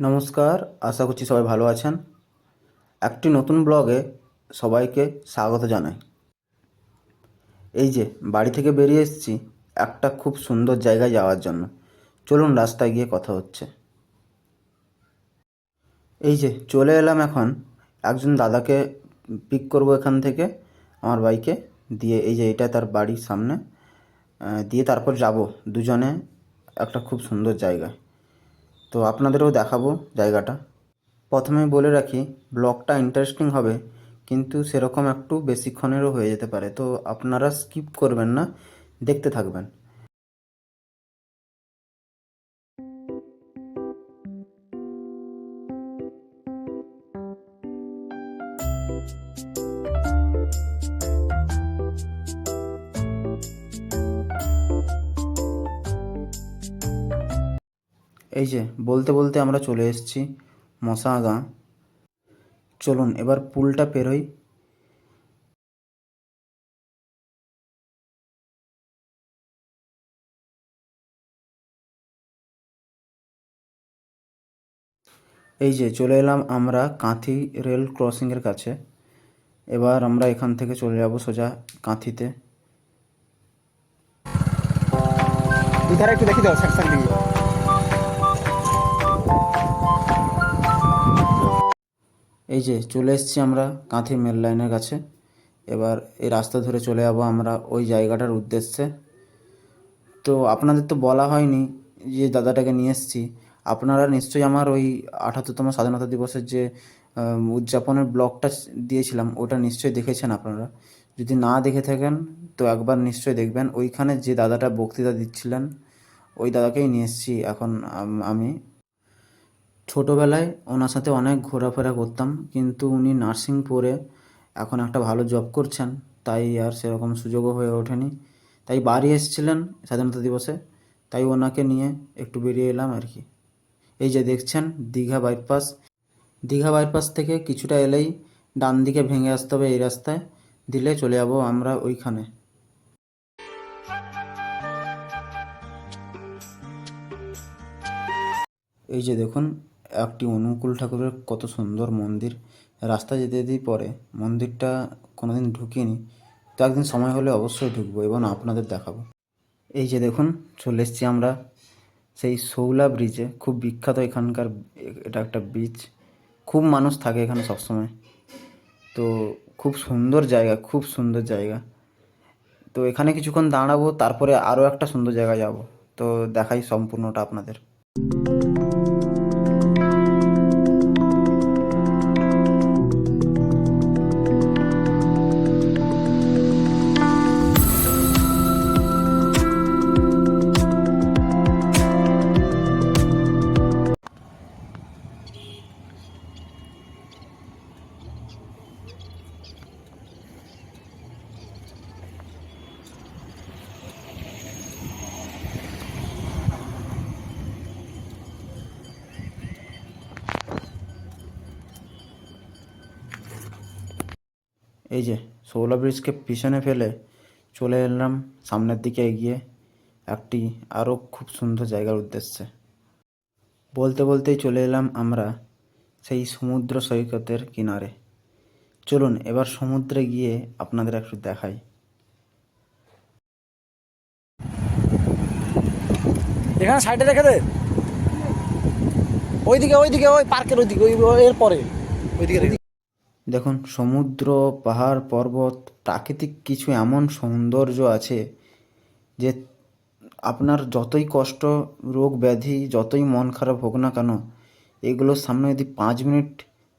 নমস্কার, আশা করছি সবাই ভালো আছেন। একটি নতুন ব্লগে সবাইকে স্বাগত জানাই। এই যে বাড়ি থেকে বেরিয়ে এসেছি একটা খুব সুন্দর জায়গায় যাওয়ার জন্য। চলুন রাস্তায় গিয়ে কথা হচ্ছে। এই যে চলে এলাম এখন, একজন দাদাকে পিক করব এখান থেকে আমার বাইকে দিয়ে। এই যে এটা তার বাড়ির সামনে দিয়ে তারপর যাব দুজনে একটা খুব সুন্দর জায়গায়। তো আপনাদেরও দেখাবো জায়গাটা। প্রথমে বলে রাখি, ব্লগটা ইন্টারেস্টিং হবে কিন্তু সেরকম একটু বেশিক্ষণেরও হয়ে যেতে পারে, তো আপনারা স্কিপ করবেন না, দেখতে থাকবেন। এই যে বলতে বলতে আমরা চলে এসেছি মশাগাঁ। চলুন এবার পুলটা পেরোই। এই যে চলে এলাম আমরা কাঁথি রেল ক্রসিংয়ের কাছে। এবার আমরা এখান থেকে চলে যাব সোজা কাঁথিতে। ইধারে একটু দেখি দাও সেকশন দিকে। এই যে চলে এসেছি আমরা কাঁথি মেল লাইনের কাছে। এবার এই রাস্তা ধরে চলে যাব আমরা ওই জায়গাটার উদ্দেশ্যে। তো আপনাদের তো বলা হয়নি যে দাদাটাকে নিয়ে এসেছি। আপনারা নিশ্চয়ই আমার ওই ৭৮তম স্বাধীনতা দিবসের যে উদযাপনের ব্লগটা দিয়েছিলাম ওটা নিশ্চয়ই দেখেছেন আপনারা। যদি না দেখে থাকেন তো একবার নিশ্চয়ই দেখবেন। ওইখানে যে দাদাটা বক্তৃতা দিচ্ছিলেন ওই দাদাকেই নিয়ে এসেছি এখন। আমি ছোটোবেলায় ওনার সাথে অনেক ঘোরাফেরা করতাম, কিন্তু উনি নার্সিং পড়ে এখন একটা ভালো জব করছেন, তাই আর সেরকম সুযোগও হয়ে ওঠেনি। তাই বাড়ি এসেছিলেন স্বাধীনতা দিবসে, তাই ওনাকে নিয়ে একটু বেরিয়ে এলাম আর কি। এই যে দেখছেন দীঘা বাইপাস। দীঘা বাইপাস থেকে কিছুটা এলেই ডান দিকে ভেঙে আসতে হবে, এই রাস্তায় দিলে চলে যাব আমরা ওইখানে। এই যে দেখুন একটি অনুকূল ঠাকুরের কত সুন্দর মন্দির। রাস্তা যেতে যেতেই পরে মন্দিরটা কোনোদিন ঢুকিনি, তো একদিন সময় হলে অবশ্যই ঢুকবো এবং আপনাদের দেখাবো। এই যে দেখুন চলে এসেছি আমরা সেই শৌলা ব্রিজে, খুব বিখ্যাত এখানকার। এটা একটা ব্রিজ, খুব মানুষ থাকে এখানে সবসময়। তো খুব সুন্দর জায়গা, খুব সুন্দর জায়গা। তো এখানে কিছুক্ষণ দাঁড়াবো, তারপরে আরও একটা সুন্দর জায়গায় যাব। তো দেখাই সম্পূর্ণটা আপনাদের। এই যে শৌলা ব্রিজকে পিছনে ফেলে চলে এলাম সামনের দিকে এগিয়ে একটি আরও খুব সুন্দর জায়গার উদ্দেশ্যে। বলতে বলতেই চলে এলাম আমরা সেই সমুদ্র সৈকতের কিনারে। চলুন এবার সমুদ্রে গিয়ে আপনাদের একটু দেখাই। এখানে সাইডে রেখে দে, ওইদিকে ওইদিকে ওই পার্কের ওইদিকে এর পরে ওইদিকে রেখে। দেখুন সমুদ্র, পাহাড়, পর্বত, প্রাকৃতিক কিছু এমন সৌন্দর্য আছে যে আপনার যতই কষ্ট, রোগ ব্যাধি, যতই মন খারাপ হোক না কেন, এগুলোর সামনে যদি 5 মিনিট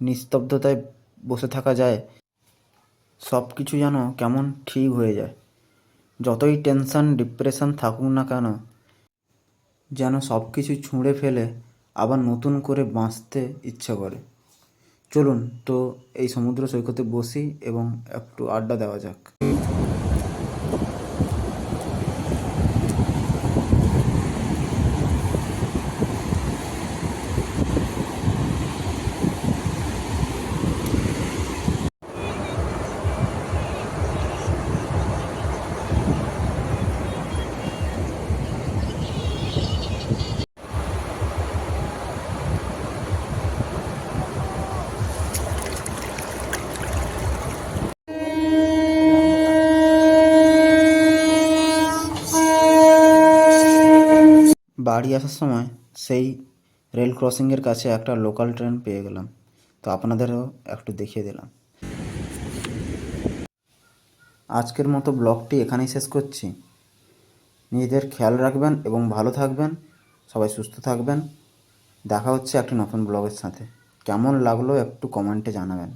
নিস্তব্ধতায় বসে থাকা যায়, সব কিছু যেন কেমন ঠিক হয়ে যায়। যতই টেনশন ডিপ্রেশন থাকুক না কেন, যেন সব কিছু ছুঁড়ে ফেলে আবার নতুন করে বাঁচতে ইচ্ছে করে। চলুন তো এই সমুদ্র সৈকতে বসি এবং একটু আড্ডা দেওয়া যাক। বাড়ি আসার সময় সেই রেল ক্রসিংয়ের কাছে একটা লোকাল ট্রেন পেয়ে গেলাম, তো আপনাদেরও একটু দেখিয়ে দিলাম। আজকের মতো ব্লগটি এখানেই শেষ করছি। নিজেদের খেয়াল রাখবেন এবং ভালো থাকবেন, সবাই সুস্থ থাকবেন। দেখা হচ্ছে একটি নতুন ব্লগের সাথে। কেমন লাগলো একটু কমেন্টে জানাবেন।